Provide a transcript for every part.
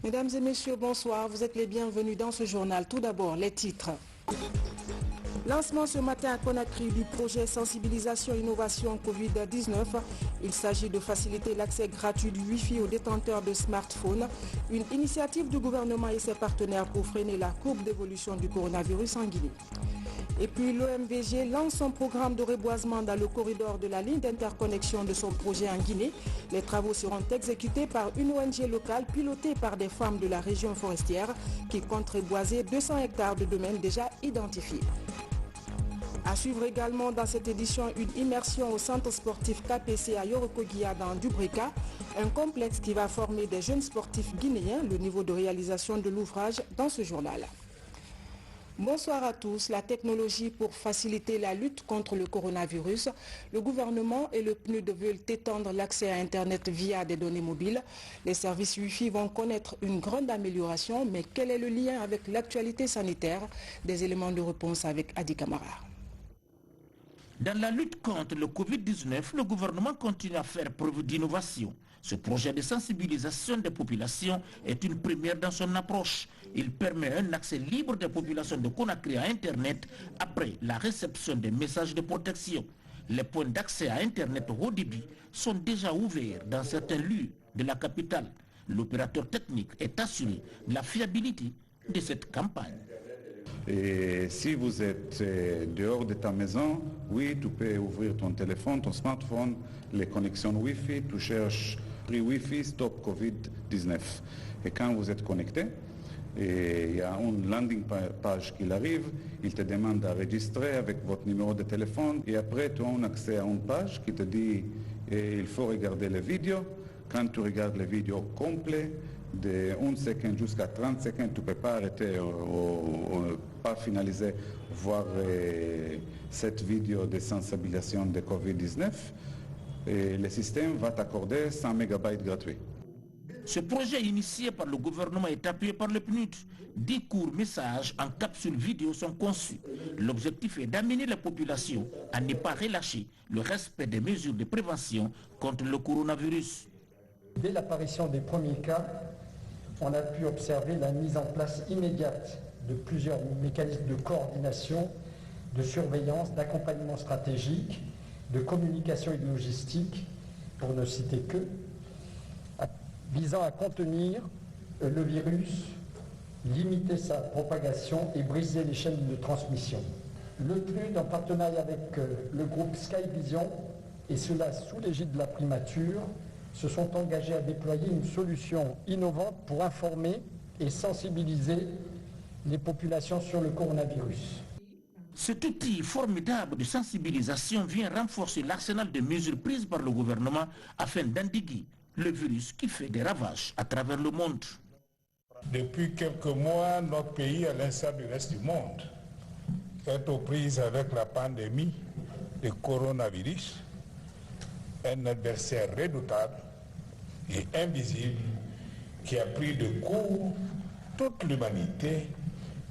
Mesdames et messieurs, bonsoir. Vous êtes les bienvenus dans ce journal. Tout d'abord, les titres. Lancement ce matin à Conakry du projet sensibilisation innovation Covid-19. Il s'agit de faciliter l'accès gratuit du Wi-Fi aux détenteurs de smartphones. Une initiative du gouvernement et ses partenaires pour freiner la courbe d'évolution du coronavirus en Guinée. Et puis l'OMVG lance son programme de reboisement dans le corridor de la ligne d'interconnexion de son projet en Guinée. Les travaux seront exécutés par une ONG locale pilotée par des femmes de la région forestière qui compte reboiser 200 hectares de domaines déjà identifiés. À suivre également dans cette édition une immersion au centre sportif KPC à Yorokogia dans Dubreka, un complexe qui va former des jeunes sportifs guinéens, le niveau de réalisation de l'ouvrage dans ce journal. Bonsoir à tous. La technologie pour faciliter la lutte contre le coronavirus. Le gouvernement et le PNUD veulent étendre l'accès à Internet via des données mobiles. Les services Wi-Fi vont connaître une grande amélioration, mais quel est le lien avec l'actualité sanitaire? Des éléments de réponse avec Adi Kamara. Dans la lutte contre le Covid-19, le gouvernement continue à faire preuve d'innovation. Ce projet de sensibilisation des populations est une première dans son approche. Il permet un accès libre des populations de Conakry à Internet après la réception des messages de protection. Les points d'accès à Internet haut débit sont déjà ouverts dans certains lieux de la capitale. L'opérateur technique est assuré de la fiabilité de cette campagne. Et si vous êtes dehors de ta maison, oui, tu peux ouvrir ton téléphone, ton smartphone, les connexions Wi-Fi, tu cherches prix Wi-Fi, stop Covid-19. Et quand vous êtes connecté, il y a une landing page qui arrive, il te demande d'enregistrer avec votre numéro de téléphone et après tu as un accès à une page qui te dit il faut regarder les vidéos. Quand tu regardes les vidéos complètes, de 1 seconde jusqu'à 30 secondes, tu ne peux pas arrêter ou pas finaliser, voir cette vidéo de sensibilisation de Covid-19. Et le système va t'accorder 100 MB gratuits. Ce projet initié par le gouvernement est appuyé par le PNUD. 10 courts messages en capsule vidéo sont conçus. L'objectif est d'amener la population à ne pas relâcher le respect des mesures de prévention contre le coronavirus. Dès l'apparition des premiers cas, on a pu observer la mise en place immédiate de plusieurs mécanismes de coordination, de surveillance, d'accompagnement stratégique, de communication et de logistique, pour ne citer que, visant à contenir le virus, limiter sa propagation et briser les chaînes de transmission. Le PNUD, en partenariat avec le groupe Skyvision, et cela sous l'égide de la primature, se sont engagés à déployer une solution innovante pour informer et sensibiliser les populations sur le coronavirus. Cet outil formidable de sensibilisation vient renforcer l'arsenal de mesures prises par le gouvernement afin d'endiguer le virus qui fait des ravages à travers le monde. Depuis quelques mois, notre pays, à l'instar du reste du monde, est aux prises avec la pandémie de coronavirus, un adversaire redoutable et invisible qui a pris de court toute l'humanité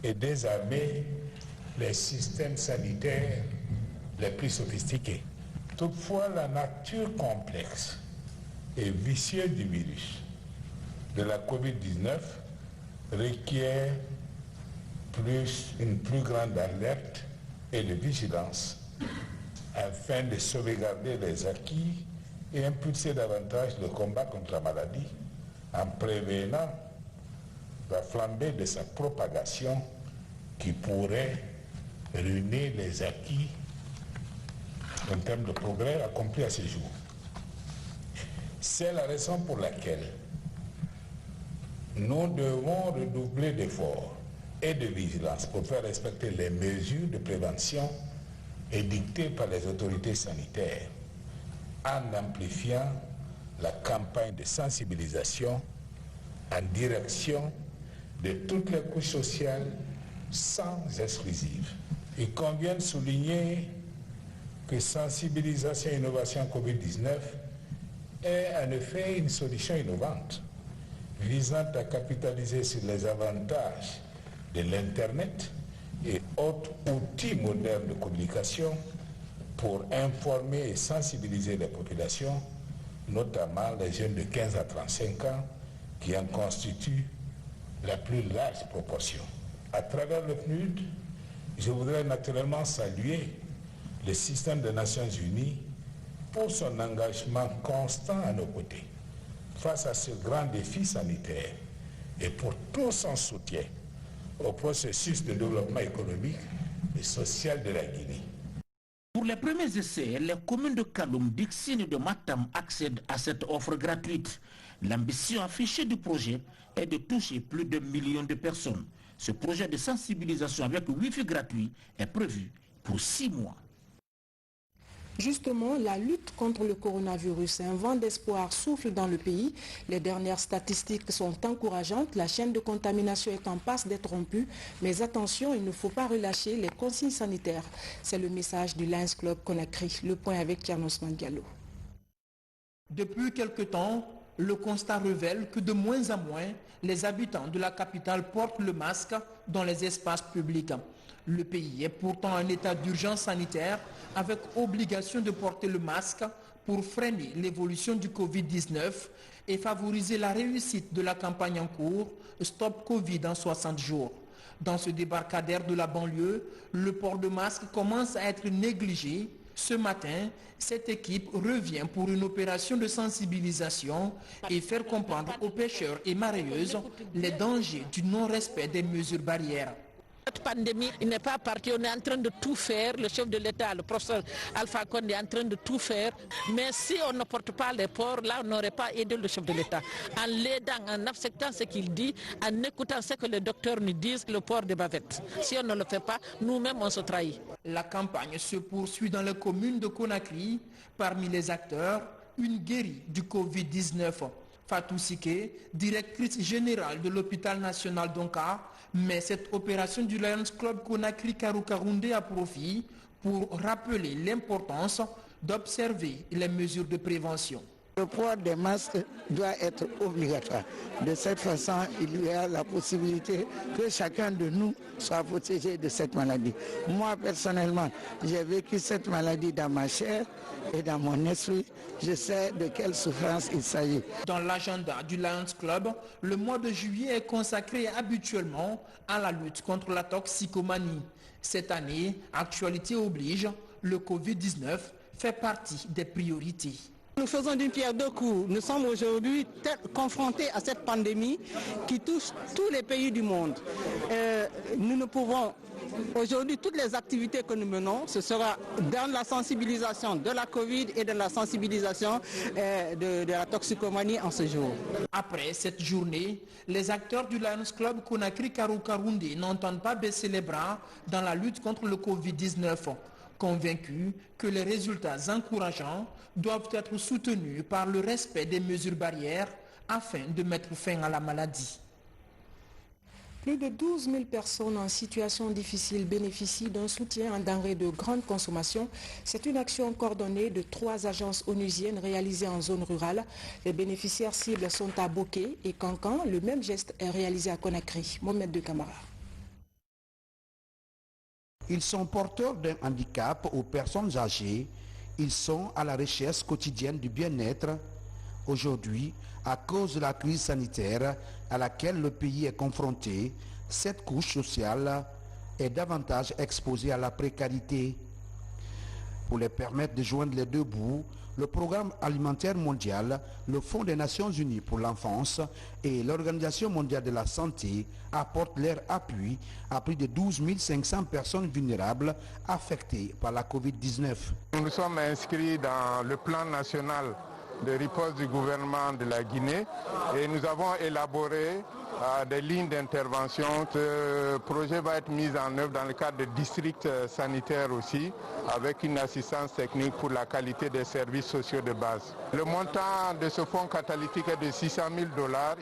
et désarmé les systèmes sanitaires les plus sophistiqués. Toutefois, la nature complexe et vicieuse du virus de la Covid-19 requiert une plus grande alerte et de vigilance afin de sauvegarder les acquis et impulser davantage le combat contre la maladie en prévenant la flambée de sa propagation qui pourrait ruiner les acquis en termes de progrès accomplis à ce jour. C'est la raison pour laquelle nous devons redoubler d'efforts et de vigilance pour faire respecter les mesures de prévention édictées par les autorités sanitaires en amplifiant la campagne de sensibilisation en direction de toutes les couches sociales sans exclusive. Il convient de souligner que sensibilisation et innovation Covid-19 est en effet une solution innovante visant à capitaliser sur les avantages de l'Internet et autres outils modernes de communication pour informer et sensibiliser les populations, notamment les jeunes de 15 à 35 ans, qui en constituent la plus large proportion. À travers le PNUD, je voudrais naturellement saluer le système des Nations Unies pour son engagement constant à nos côtés face à ce grand défi sanitaire et pour tout son soutien au processus de développement économique et social de la Guinée. Pour les premiers essais, les communes de Kaloum, d'Ixine et de Matam accèdent à cette offre gratuite. L'ambition affichée du projet est de toucher plus de 1 million de personnes. Ce projet de sensibilisation avec le Wi-Fi gratuit est prévu pour 6 mois. Justement, la lutte contre le coronavirus, un vent d'espoir souffle dans le pays. Les dernières statistiques sont encourageantes. La chaîne de contamination est en passe d'être rompue. Mais attention, il ne faut pas relâcher les consignes sanitaires. C'est le message du Lions Club Conakry. Le point avec Thierno Ousmane Diallo. Depuis quelque temps, le constat révèle que de moins en moins, les habitants de la capitale portent le masque dans les espaces publics. Le pays est pourtant en état d'urgence sanitaire avec obligation de porter le masque pour freiner l'évolution du Covid-19 et favoriser la réussite de la campagne en cours Stop Covid en 60 jours. Dans ce débarcadère de la banlieue, le port de masque commence à être négligé. Ce matin, cette équipe revient pour une opération de sensibilisation et faire comprendre aux pêcheurs et mareyeuses les dangers du non-respect des mesures barrières. Cette pandémie, il n'est pas parti, on est en train de tout faire, le chef de l'État, le professeur Alpha Condé est en train de tout faire, mais si on ne porte pas les ports, là on n'aurait pas aidé le chef de l'État. En l'aidant, en acceptant ce qu'il dit, en écoutant ce que les docteurs nous disent, le port des bavettes. Si on ne le fait pas, nous-mêmes on se trahit. La campagne se poursuit dans les communes de Conakry. Parmi les acteurs, une guérie du Covid-19. Fatou Siké, directrice générale de l'hôpital national d'Onka, met cette opération du Lions Club Conakry Karoukaroundé à profit pour rappeler l'importance d'observer les mesures de prévention. Le port des masques doit être obligatoire. De cette façon, il y a la possibilité que chacun de nous soit protégé de cette maladie. Moi, personnellement, j'ai vécu cette maladie dans ma chair et dans mon esprit. Je sais de quelle souffrance il s'agit. Dans l'agenda du Lions Club, le mois de juillet est consacré habituellement à la lutte contre la toxicomanie. Cette année, actualité oblige, le Covid-19 fait partie des priorités. Nous faisons d'une pierre deux coups. Nous sommes aujourd'hui confrontés à cette pandémie qui touche tous les pays du monde. Nous ne pouvons, aujourd'hui, toutes les activités que nous menons, ce sera dans la sensibilisation de la Covid et dans la sensibilisation de la toxicomanie en ce jour. Après cette journée, les acteurs du Lions Club Conakry Karoukaroundé n'entendent pas baisser les bras dans la lutte contre le Covid-19. Convaincus que les résultats encourageants doivent être soutenus par le respect des mesures barrières afin de mettre fin à la maladie. Plus de 12 000 personnes en situation difficile bénéficient d'un soutien en denrées de grande consommation. C'est une action coordonnée de 3 agences onusiennes réalisées en zone rurale. Les bénéficiaires cibles sont à Boké et Cancan. Le même geste est réalisé à Conakry. Mohamed de Camara. Ils sont porteurs d'un handicap aux personnes âgées. Ils sont à la recherche quotidienne du bien-être. Aujourd'hui, à cause de la crise sanitaire à laquelle le pays est confronté, cette couche sociale est davantage exposée à la précarité. Pour les permettre de joindre les deux bouts, le Programme alimentaire mondial, le Fonds des Nations Unies pour l'enfance et l'Organisation mondiale de la santé apportent leur appui à plus de 12 500 personnes vulnérables affectées par la Covid-19. Nous sommes inscrits dans le plan national de riposte du gouvernement de la Guinée et nous avons élaboré des lignes d'intervention. Ce projet va être mis en œuvre dans le cadre de districts sanitaires aussi, avec une assistance technique pour la qualité des services sociaux de base. Le montant de ce fonds catalytique est de $600 000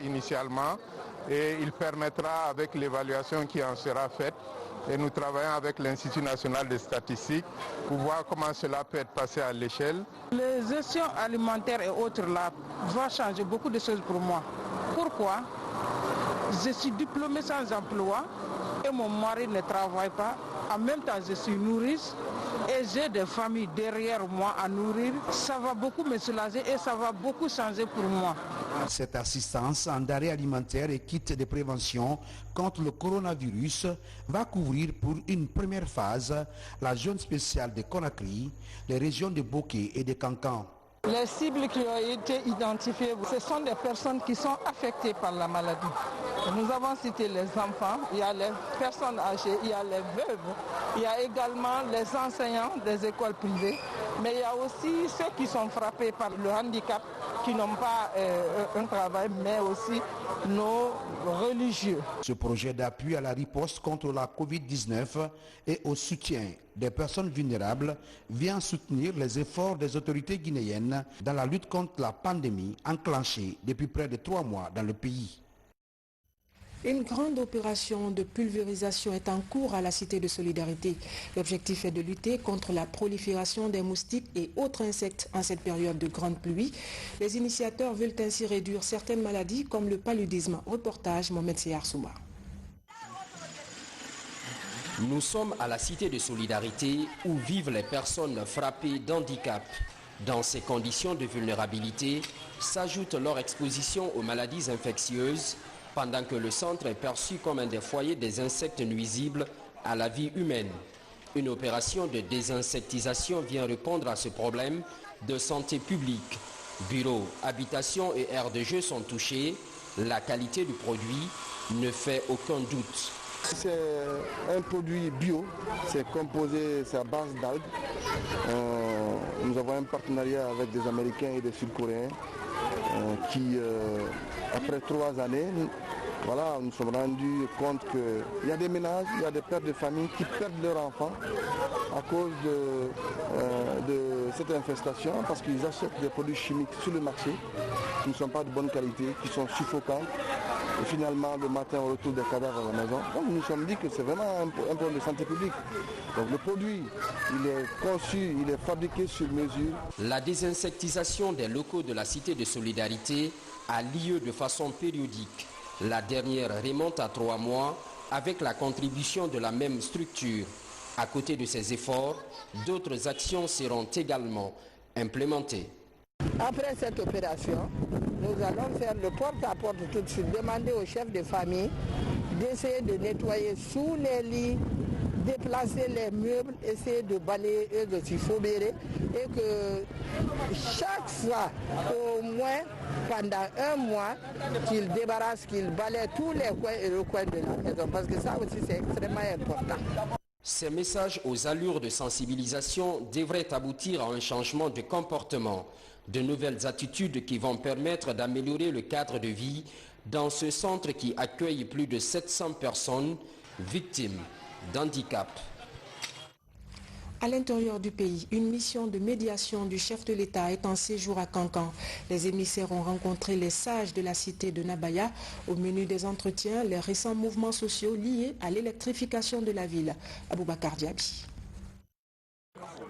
initialement et il permettra, avec l'évaluation qui en sera faite, et nous travaillons avec l'Institut national des statistiques pour voir comment cela peut être passé à l'échelle. Les gestions alimentaires et autres là vont changer beaucoup de choses pour moi. Pourquoi? Je suis diplômée sans emploi et mon mari ne travaille pas. En même temps, je suis nourrice et j'ai des familles derrière moi à nourrir. Ça va beaucoup me soulager et ça va beaucoup changer pour moi. Cette assistance en denrées alimentaires et kits de prévention contre le coronavirus va couvrir pour une première phase la zone spéciale de Conakry, les régions de Boké et de Kankan. Les cibles qui ont été identifiées, ce sont des personnes qui sont affectées par la maladie. Nous avons cité les enfants, il y a les personnes âgées, il y a les veuves, il y a également les enseignants des écoles privées, mais il y a aussi ceux qui sont frappés par le handicap, qui n'ont pas un travail, mais aussi nos religieux. Ce projet d'appui à la riposte contre la Covid-19 et au soutien des personnes vulnérables vient soutenir les efforts des autorités guinéennes dans la lutte contre la pandémie enclenchée depuis près de 3 mois dans le pays. Une grande opération de pulvérisation est en cours à la Cité de Solidarité. L'objectif est de lutter contre la prolifération des moustiques et autres insectes en cette période de grande pluie. Les initiateurs veulent ainsi réduire certaines maladies comme le paludisme. Reportage Mohamed Seyar Souma. Nous sommes à la Cité de Solidarité où vivent les personnes frappées d'handicap. Dans ces conditions de vulnérabilité s'ajoute leur exposition aux maladies infectieuses, pendant que le centre est perçu comme un des foyers des insectes nuisibles à la vie humaine. Une opération de désinsectisation vient répondre à ce problème de santé publique. Bureaux, habitations et aires de jeu sont touchés. La qualité du produit ne fait aucun doute. C'est un produit bio, c'est composé, c'est à base d'algues. Nous avons un partenariat avec des Américains et des Sud-Coréens qui, après 3 années, voilà, nous sommes rendus compte qu'il y a des ménages, il y a des pères de famille qui perdent leurs enfants à cause de cette infestation parce qu'ils achètent des produits chimiques sur le marché qui ne sont pas de bonne qualité, qui sont suffocants. Et finalement, le matin, on retrouve des cadavres à la maison. Donc nous nous sommes dit que c'est vraiment un problème de santé publique. Donc le produit, il est conçu, il est fabriqué sur mesure. La désinsectisation des locaux de la Cité de Solidarité a lieu de façon périodique. La dernière remonte à 3 mois avec la contribution de la même structure. À côté de ces efforts, d'autres actions seront également implémentées. Après cette opération, nous allons faire le porte-à-porte tout de suite, demander aux chefs de famille d'essayer de nettoyer sous les lits, déplacer les meubles, essayer de balayer et de s'y faubérer et que chaque fois, au moins pendant 1 mois, qu'ils débarrassent, qu'ils balayent tous les coins et recoins de la maison parce que ça aussi c'est extrêmement important. Ces messages aux allures de sensibilisation devraient aboutir à un changement de comportement, de nouvelles attitudes qui vont permettre d'améliorer le cadre de vie dans ce centre qui accueille plus de 700 personnes victimes d'handicap. À l'intérieur du pays, une mission de médiation du chef de l'État est en séjour à Kankan. Les émissaires ont rencontré les sages de la cité de Nabaya. Au menu des entretiens, les récents mouvements sociaux liés à l'électrification de la ville. Aboubakar Diaby.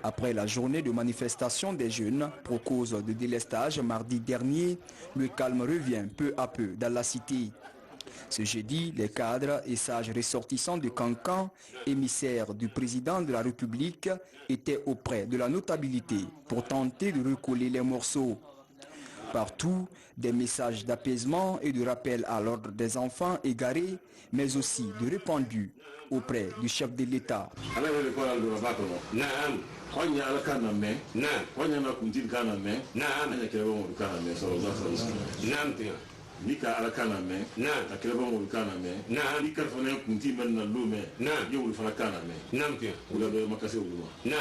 Après la journée de manifestation des jeunes pour cause de délestage mardi dernier, le calme revient peu à peu dans la cité. Ce jeudi, les cadres et sages ressortissants de Kankan, émissaires du président de la République, étaient auprès de la notabilité pour tenter de recoller les morceaux. Partout, des messages d'apaisement et de rappel à l'ordre des enfants égarés, mais aussi de répandus auprès du chef de l'État. Nika alakana me na takileba mo kana me na nika fana kunti men na lume na yewul fana kana me namke ula do makase uluma na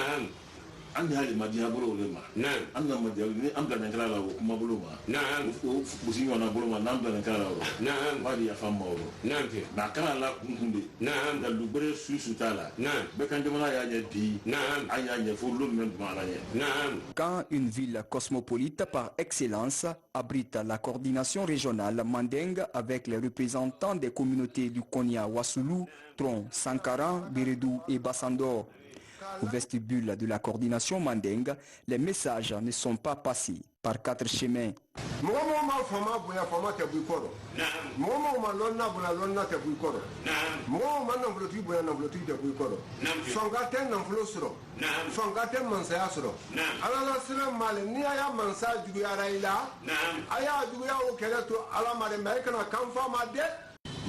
an hali madiya bolo ulema na an na madiya ni am blan kala la kuma buluma na busi wana buluma na blan kala la na badi ya fama oro namke ba kana la kunde na da lubre susu tala na be kan jamana ya je bi na anya je fo lume mala na. Quand une ville cosmopolite par excellence abrite la coordination régionale Mandeng avec les représentants des communautés du Konya Wassoulou, Tron, Sankara, Beredou et Bassandor. Au vestibule de la coordination Mandeng, les messages ne sont pas passés par 4 chemins.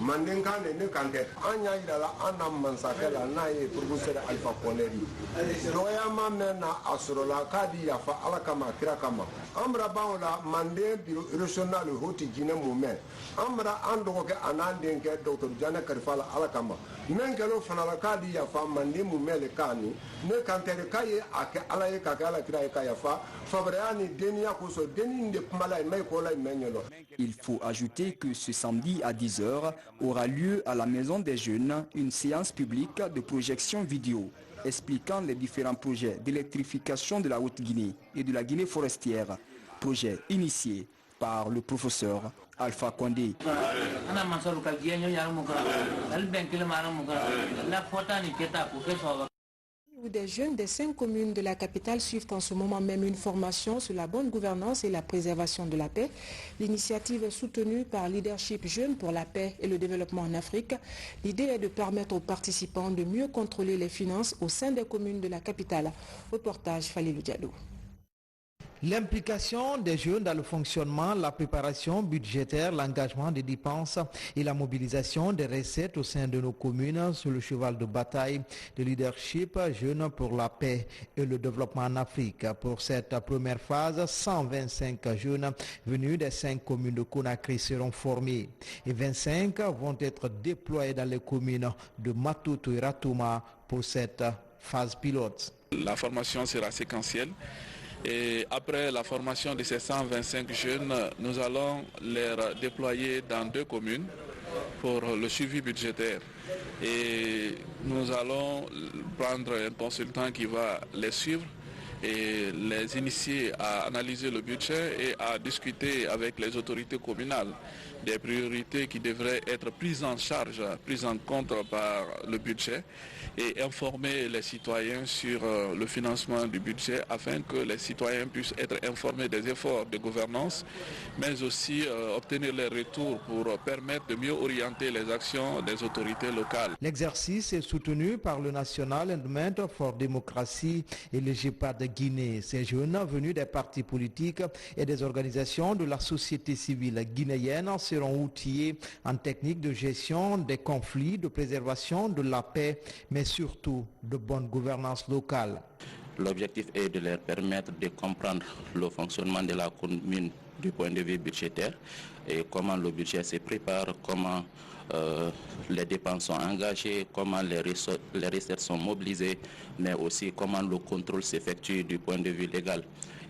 Mandenka ne kante anya idala ana mansakela na ye professeur Alpha Koneri doya ma mena asrola kadi ya fa alakama kira kama amra baola mande biro regional hoti jine mumen amra ando ke anande ke Dr. Jana Karfala alakama mengelo fanala kadi ya fa mande mumele kani ne kante kaye ake alaye kakala kira ya fa fabriani denia koso deni de pmala mai kola menyelo. Il faut ajouter que ce samedi à 10h aura lieu à la Maison des Jeunes une séance publique de projection vidéo expliquant les différents projets d'électrification de la Haute-Guinée et de la Guinée forestière, projet initié par le professeur Alpha Condé. Des jeunes des 5 communes de la capitale suivent en ce moment même une formation sur la bonne gouvernance et la préservation de la paix. L'initiative est soutenue par Leadership Jeunes pour la paix et le développement en Afrique. L'idée est de permettre aux participants de mieux contrôler les finances au sein des communes de la capitale. Reportage Falilou Diado. L'implication des jeunes dans le fonctionnement, la préparation budgétaire, l'engagement des dépenses et la mobilisation des recettes au sein de nos communes sur le cheval de bataille de Leadership Jeunes pour la paix et le développement en Afrique. Pour cette première phase, 125 jeunes venus des 5 communes de Conakry seront formés et 25 vont être déployés dans les communes de Matuto et Ratouma pour cette phase pilote. La formation sera séquentielle. Et après la formation de ces 125 jeunes, nous allons les déployer dans 2 communes pour le suivi budgétaire. Et nous allons prendre un consultant qui va les suivre et les initier à analyser le budget et à discuter avec les autorités communales des priorités qui devraient être prises en charge, prises en compte par le budget et informer les citoyens sur le financement du budget afin que les citoyens puissent être informés des efforts de gouvernance, mais aussi obtenir les retours pour permettre de mieux orienter les actions des autorités locales. L'exercice est soutenu par le National Endowment for Democracy et le GEPAD de Guinée. Ces jeunes venus des partis politiques et des organisations de la société civile guinéenne seront outillés en techniques de gestion des conflits, de préservation de la paix, mais surtout de bonne gouvernance locale. L'objectif est de leur permettre de comprendre le fonctionnement de la commune du point de vue budgétaire et comment le budget se prépare, comment les dépenses sont engagées, comment les recettes sont mobilisées, mais aussi comment le contrôle s'effectue du point de vue légal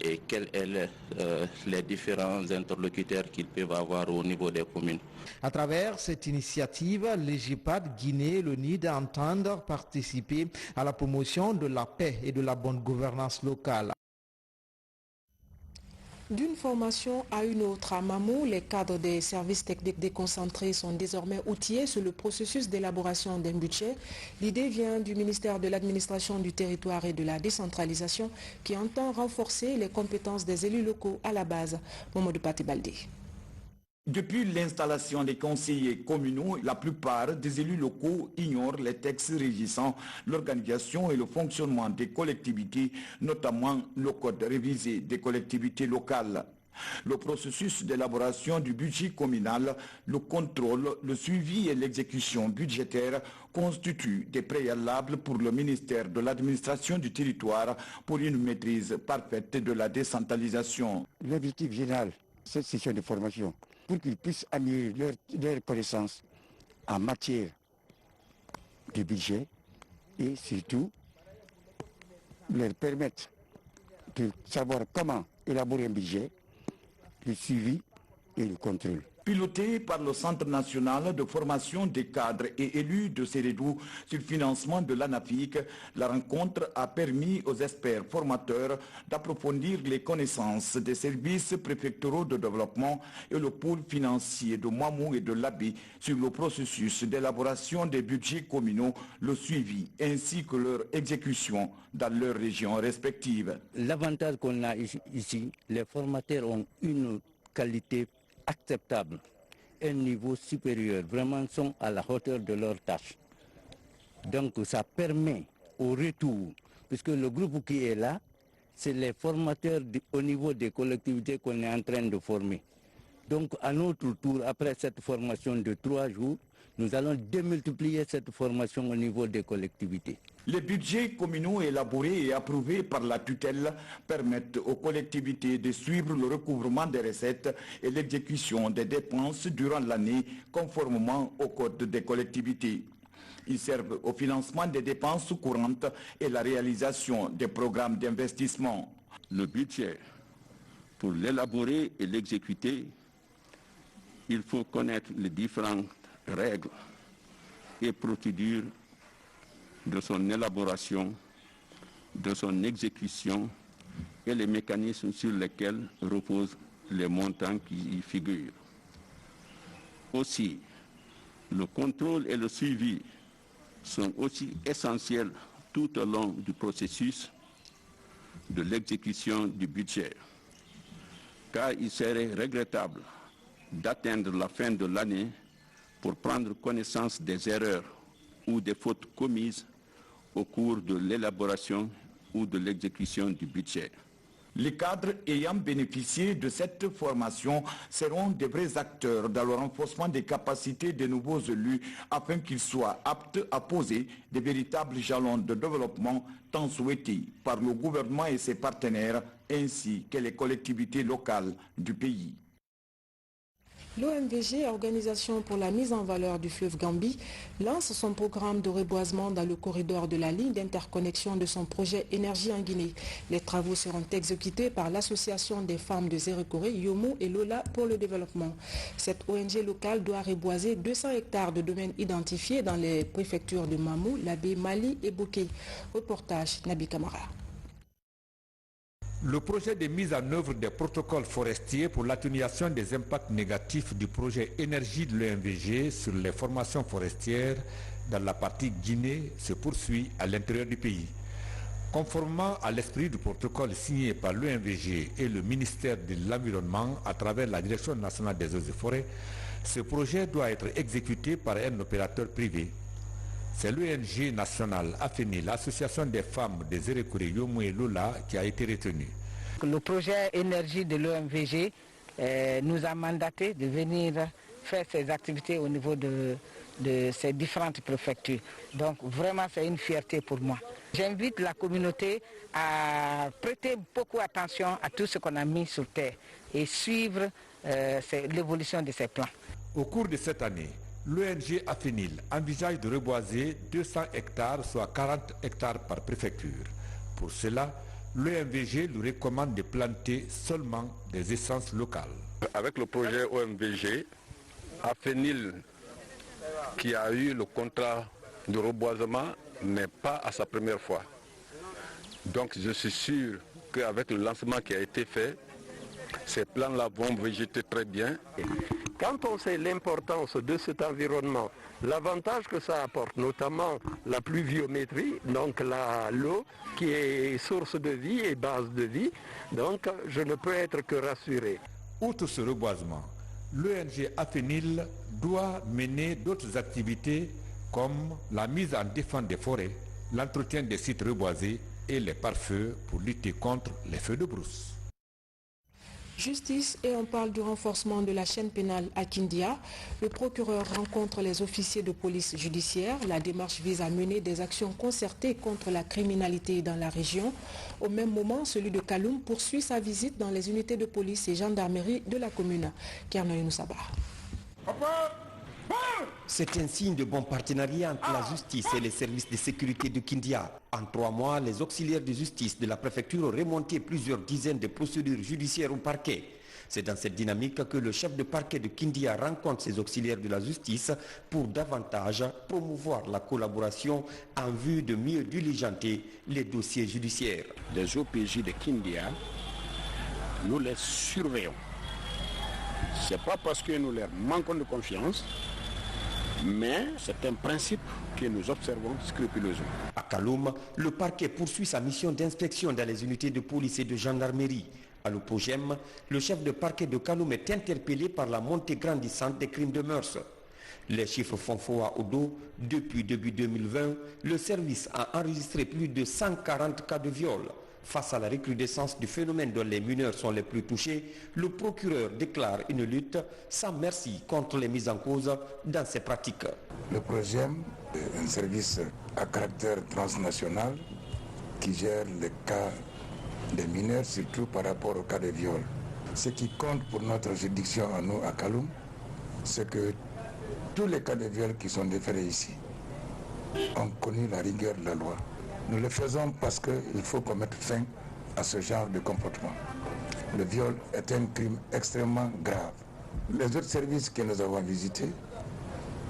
et quels sont les différents interlocuteurs qu'ils peuvent avoir au niveau des communes. À travers cette initiative, les GEPAD Guinée et le NID entendent participer à la promotion de la paix et de la bonne gouvernance locale. D'une formation à une autre, à Mamou, les cadres des services techniques déconcentrés sont désormais outillés sur le processus d'élaboration d'un budget. L'idée vient du ministère de l'Administration du Territoire et de la Décentralisation qui entend renforcer les compétences des élus locaux à la base. Mamadou Pati Baldé. Depuis l'installation des conseillers communaux, la plupart des élus locaux ignorent les textes régissant l'organisation et le fonctionnement des collectivités, notamment le code révisé des collectivités locales. Le processus d'élaboration du budget communal, le contrôle, le suivi et l'exécution budgétaire constituent des préalables pour le ministère de l'Administration du Territoire pour une maîtrise parfaite de la décentralisation. L'objectif général de cette session de formation, pour qu'ils puissent améliorer leur connaissance en matière de budget et surtout leur permettre de savoir comment élaborer un budget, le suivi et le contrôle. Pilotée par le Centre national de formation des cadres et élus de Sérédou sur le financement de l'ANAFIC, la rencontre a permis aux experts formateurs d'approfondir les connaissances des services préfectoraux de développement et le pôle financier de Mamou et de Labi sur le processus d'élaboration des budgets communaux, le suivi ainsi que leur exécution dans leurs régions respectives. L'avantage qu'on a ici, les formateurs ont une qualité acceptable, un niveau supérieur, vraiment sont à la hauteur de leurs tâches. Donc ça permet au retour, puisque le groupe qui est là, c'est les formateurs au niveau des collectivités qu'on est en train de former. Donc à notre tour, après cette formation de 3 jours, nous allons démultiplier cette formation au niveau des collectivités. Les budgets communaux élaborés et approuvés par la tutelle permettent aux collectivités de suivre le recouvrement des recettes et l'exécution des dépenses durant l'année conformément au code des collectivités. Ils servent au financement des dépenses courantes et la réalisation des programmes d'investissement. Le budget, pour l'élaborer et l'exécuter, il faut connaître les différentes règles et procédures de son élaboration, de son exécution et les mécanismes sur lesquels reposent les montants qui y figurent. Aussi, le contrôle et le suivi sont aussi essentiels tout au long du processus de l'exécution du budget, car il serait regrettable d'atteindre la fin de l'année pour prendre connaissance des erreurs ou des fautes commises au cours de l'élaboration ou de l'exécution du budget. Les cadres ayant bénéficié de cette formation seront des vrais acteurs dans le renforcement des capacités des nouveaux élus afin qu'ils soient aptes à poser des véritables jalons de développement tant souhaités par le gouvernement et ses partenaires ainsi que les collectivités locales du pays. L'OMVG, Organisation pour la mise en valeur du fleuve Gambie, lance son programme de reboisement dans le corridor de la ligne d'interconnexion de son projet Énergie en Guinée. Les travaux seront exécutés par l'Association des femmes de Zérékoré, Yomo et Lola pour le développement. Cette ONG locale doit reboiser 200 hectares de domaines identifiés dans les préfectures de Mamou, Labé, Mali et Bokeh. Reportage Nabi Kamara. Le projet de mise en œuvre des protocoles forestiers pour l'atténuation des impacts négatifs du projet énergie de l'OMVG sur les formations forestières dans la partie Guinée se poursuit à l'intérieur du pays. Conformément à l'esprit du protocole signé par l'OMVG et le ministère de l'Environnement à travers la Direction nationale des eaux et forêts, ce projet doit être exécuté par un opérateur privé. C'est l'ONG nationale AFENI, l'association des femmes des Zérékoré, Yomo et Lola, qui a été retenue. Le projet énergie de l'OMVG nous a mandaté de venir faire ces activités au niveau de ces différentes préfectures. Donc vraiment c'est une fierté pour moi. J'invite la communauté à prêter beaucoup attention à tout ce qu'on a mis sur terre et suivre l'évolution de ces plans. Au cours de cette année, l'ONG AFENIL envisage de reboiser 200 hectares, soit 40 hectares par préfecture. Pour cela, l'OMVG lui recommande de planter seulement des essences locales. Avec le projet OMVG, AFENIL, qui a eu le contrat de reboisement, n'est pas à sa première fois. Donc je suis sûr qu'avec le lancement qui a été fait, ces plans-là vont végéter très bien. Quand on sait l'importance de cet environnement, l'avantage que ça apporte, notamment la pluviométrie, donc l'eau qui est source de vie et base de vie, donc je ne peux être que rassuré. Outre ce reboisement, l'ONG AFENIL doit mener d'autres activités comme la mise en défense des forêts, l'entretien des sites reboisés et les pare-feux pour lutter contre les feux de brousse. Justice, et on parle du renforcement de la chaîne pénale à Kindia. Le procureur rencontre les officiers de police judiciaire. La démarche vise à mener des actions concertées contre la criminalité dans la région. Au même moment, celui de Kaloum poursuit sa visite dans les unités de police et gendarmerie de la commune. Kernoy Moussaba. C'est un signe de bon partenariat entre la justice et les services de sécurité de Kindia. En 3 mois, les auxiliaires de justice de la préfecture ont remonté plusieurs dizaines de procédures judiciaires au parquet. C'est dans cette dynamique que le chef de parquet de Kindia rencontre ses auxiliaires de la justice pour davantage promouvoir la collaboration en vue de mieux diligenter les dossiers judiciaires. Les OPJ de Kindia, nous les surveillons. Ce n'est pas parce que nous leur manquons de confiance, mais c'est un principe que nous observons scrupuleusement. À Kaloum, le parquet poursuit sa mission d'inspection dans les unités de police et de gendarmerie. À l'Opogem, le chef de parquet de Kaloum est interpellé par la montée grandissante des crimes de mœurs. Les chiffres font foi au dos. Depuis début 2020, le service a enregistré plus de 140 cas de viol. Face à la recrudescence du phénomène dont les mineurs sont les plus touchés, le procureur déclare une lutte sans merci contre les mises en cause dans ces pratiques. Le PROGEM est un service à caractère transnational qui gère les cas des mineurs, surtout par rapport aux cas de viol. Ce qui compte pour notre juridiction à nous, à Kaloum, c'est que tous les cas de viol qui sont déférés ici ont connu la rigueur de la loi. Nous le faisons parce qu'il faut qu'on mette fin à ce genre de comportement. Le viol est un crime extrêmement grave. Les autres services que nous avons visités,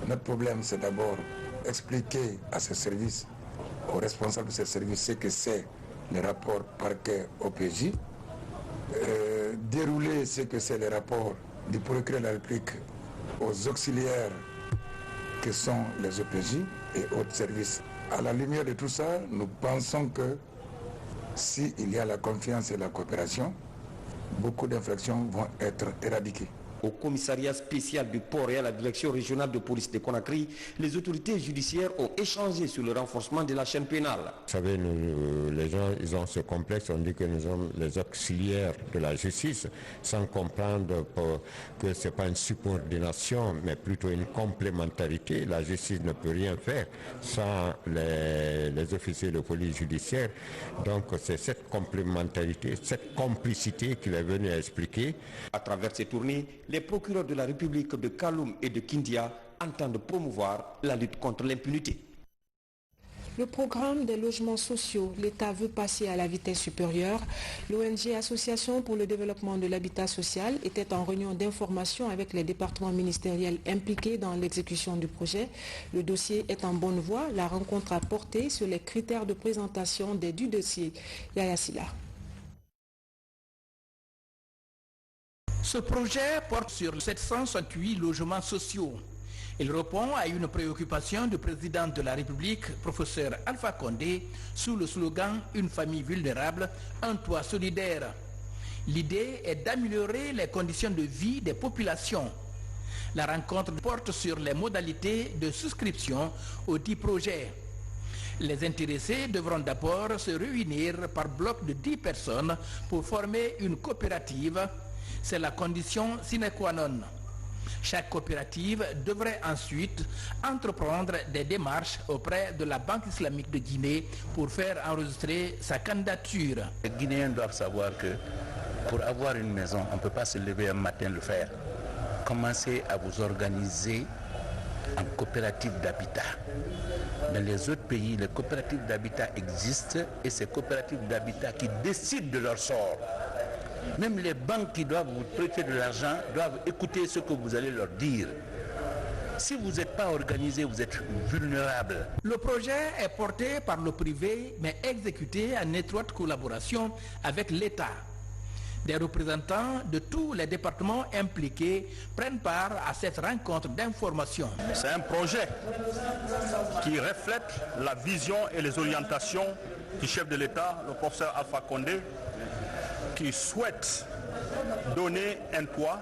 notre problème c'est d'abord expliquer à ces services, aux responsables de ces services, ce que c'est les rapports parquet-OPJ, dérouler ce que c'est les rapports du procureur de la République aux auxiliaires que sont les OPJ et autres services. À la lumière de tout ça, nous pensons que s'il y a la confiance et la coopération, beaucoup d'infractions vont être éradiquées. Au commissariat spécial du port et à la direction régionale de police de Conakry, les autorités judiciaires ont échangé sur le renforcement de la chaîne pénale. Vous savez, les gens ils ont ce complexe, on dit que nous sommes les auxiliaires de la justice, sans comprendre que ce n'est pas une subordination, mais plutôt une complémentarité. La justice ne peut rien faire sans les officiers de police judiciaire. Donc c'est cette complémentarité, cette complicité qu'il est venu à expliquer. À travers ces tournées, les procureurs de la République de Kaloum et de Kindia entendent promouvoir la lutte contre l'impunité. Le programme des logements sociaux, l'État veut passer à la vitesse supérieure. L'ONG Association pour le développement de l'habitat social était en réunion d'information avec les départements ministériels impliqués dans l'exécution du projet. Le dossier est en bonne voie. La rencontre a porté sur les critères de présentation du dossier. Yaya Silla. Ce projet porte sur 768 logements sociaux. Il répond à une préoccupation du président de la République, professeur Alpha Condé, sous le slogan « Une famille vulnérable, un toit solidaire ». L'idée est d'améliorer les conditions de vie des populations. La rencontre porte sur les modalités de souscription aux 10 projets. Les intéressés devront d'abord se réunir par bloc de 10 personnes pour former une coopérative. C'est la condition sine qua non. Chaque coopérative devrait ensuite entreprendre des démarches auprès de la Banque islamique de Guinée pour faire enregistrer sa candidature. Les Guinéens doivent savoir que pour avoir une maison, on ne peut pas se lever un matin le faire. Commencez à vous organiser en coopérative d'habitat. Dans les autres pays, les coopératives d'habitat existent et ces coopératives d'habitat qui décident de leur sort. Même les banques qui doivent vous prêter de l'argent doivent écouter ce que vous allez leur dire. Si vous n'êtes pas organisé, vous êtes vulnérable. Le projet est porté par le privé, mais exécuté en étroite collaboration avec l'État. Des représentants de tous les départements impliqués prennent part à cette rencontre d'information. C'est un projet qui reflète la vision et les orientations du chef de l'État, le professeur Alpha Condé, qui souhaite donner un toit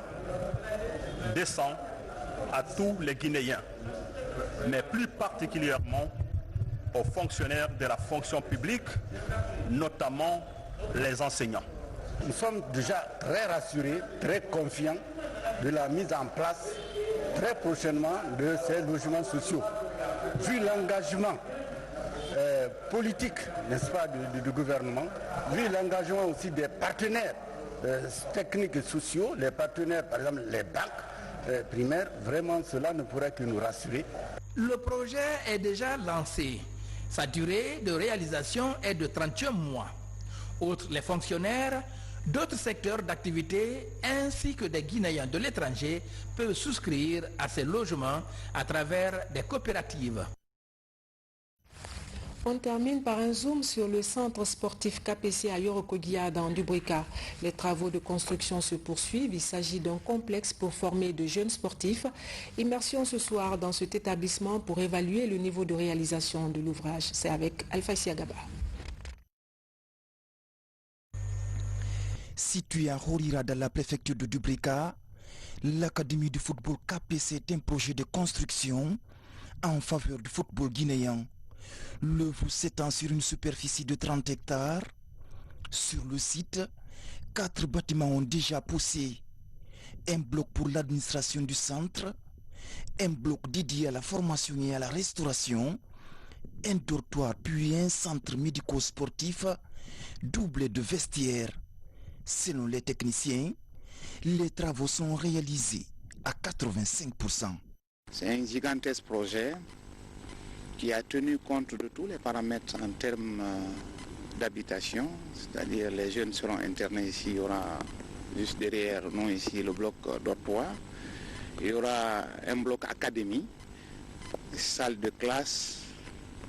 décent à tous les Guinéens, mais plus particulièrement aux fonctionnaires de la fonction publique, notamment les enseignants. Nous sommes déjà très rassurés, très confiants de la mise en place très prochainement de ces logements sociaux. Vu l'engagement politique, n'est-ce pas, du gouvernement, vu l'engagement aussi des partenaires techniques et sociaux, les partenaires, par exemple les banques primaires, vraiment cela ne pourrait que nous rassurer. Le projet est déjà lancé. Sa durée de réalisation est de 31 mois. Outre les fonctionnaires, D'autres secteurs d'activité ainsi que des Guinéens de l'étranger peuvent souscrire à ces logements à travers des coopératives. On termine par un zoom sur le centre sportif KPC à Yorokogia dans Dubrika. Les travaux de construction se poursuivent. Il s'agit d'un complexe pour former de jeunes sportifs. Immersion ce soir dans cet établissement pour évaluer le niveau de réalisation de l'ouvrage. C'est avec Alpha Siagaba. Situé à Horira dans la préfecture de Dubrika, l'Académie de football KPC est un projet de construction en faveur du football guinéen. L'œuvre s'étend sur une superficie de 30 hectares. Sur le site, 4 bâtiments ont déjà poussé. Un bloc pour l'administration du centre, un bloc dédié à la formation et à la restauration, un dortoir puis un centre médico-sportif doublé de vestiaires. Selon les techniciens, les travaux sont réalisés à 85%. C'est un gigantesque projet qui a tenu compte de tous les paramètres en termes d'habitation, c'est-à-dire les jeunes seront internés ici, il y aura juste derrière nous ici le bloc dortoir, il y aura un bloc académie, salle de classe,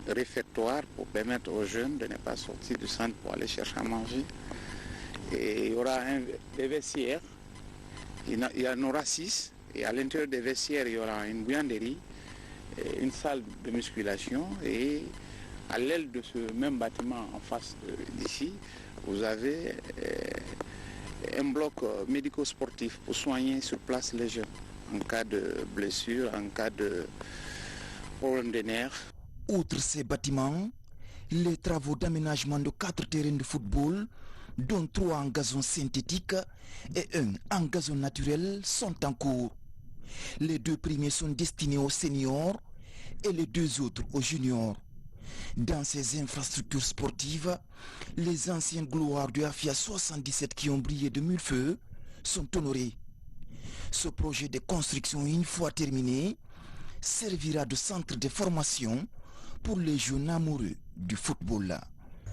réfectoire pour permettre aux jeunes de ne pas sortir du centre pour aller chercher à manger. Et il y aura des vestiaires, il y en aura 6, et à l'intérieur des vestiaires il y aura une buanderie, une salle de musculation, et à l'aile de ce même bâtiment en face d'ici, vous avez un bloc médico-sportif pour soigner sur place les jeunes en cas de blessure, en cas de problème de nerfs. Outre ces bâtiments, les travaux d'aménagement de 4 terrains de football, dont 3 en gazon synthétique et 1 en gazon naturel, sont en cours. Les 2 premiers sont destinés aux seniors et les 2 autres aux juniors. Dans ces infrastructures sportives, les anciennes gloires du AFIA 77 qui ont brillé de mille feux sont honorés. Ce projet de construction, une fois terminé, servira de centre de formation pour les jeunes amoureux du football.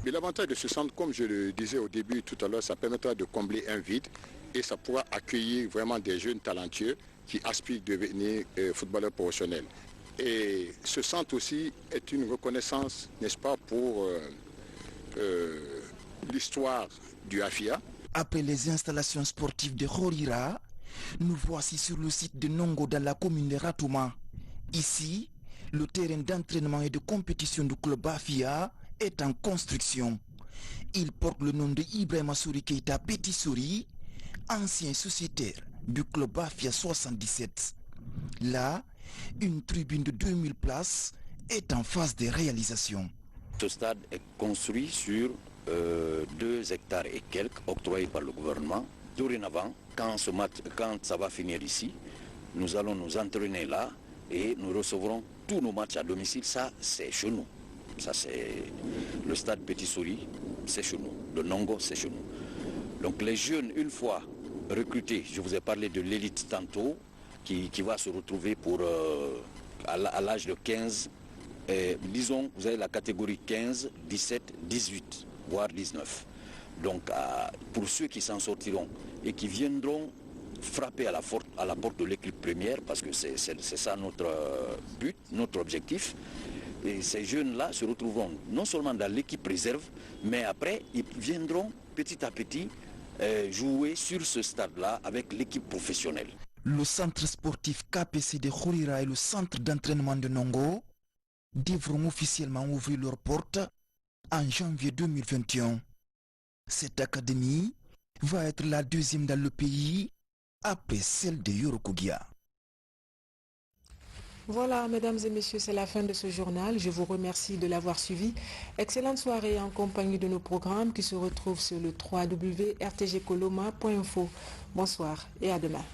Mais l'avantage de ce centre, comme je le disais au début tout à l'heure, ça permettra de combler un vide et ça pourra accueillir vraiment des jeunes talentueux qui aspirent à devenir footballeurs professionnels. Et ce centre aussi est une reconnaissance, n'est-ce pas, pour l'histoire du AFIA. Après les installations sportives de Horira, nous voici sur le site de Nongo dans la commune de Ratouma. Ici, le terrain d'entraînement et de compétition du club AFIA est en construction. Il porte le nom de Ibrahima Souri Keita Petit Souri, ancien sociétaire du club AFIA 77. Là, une tribune de 2000 places est en phase de réalisation. Ce stade est construit sur 2 hectares et quelques octroyés par le gouvernement. Dorénavant, quand ça va finir ici, nous allons nous entraîner là et nous recevrons tous nos matchs à domicile. Ça, c'est chez nous. Ça, c'est le stade Petit Souri, c'est chez nous. Le Nongo, c'est chez nous. Donc les jeunes, une fois recrutés, je vous ai parlé de l'élite tantôt, qui va se retrouver pour à l'âge de 15, disons, vous avez la catégorie 15, 17, 18, voire 19. Donc pour ceux qui s'en sortiront et qui viendront frapper à la porte de l'équipe première, parce que c'est ça notre but, notre objectif, et ces jeunes-là se retrouveront non seulement dans l'équipe réserve, mais après ils viendront petit à petit jouer sur ce stade-là avec l'équipe professionnelle. Le centre sportif KPC de Horira et le centre d'entraînement de Nongo devront officiellement ouvrir leurs portes en janvier 2021. Cette académie va être la 2e dans le pays après celle de Yorokogia. Voilà, mesdames et messieurs, c'est la fin de ce journal. Je vous remercie de l'avoir suivi. Excellente soirée en compagnie de nos programmes qui se retrouvent sur le www.rtgcoloma.info. Bonsoir et à demain.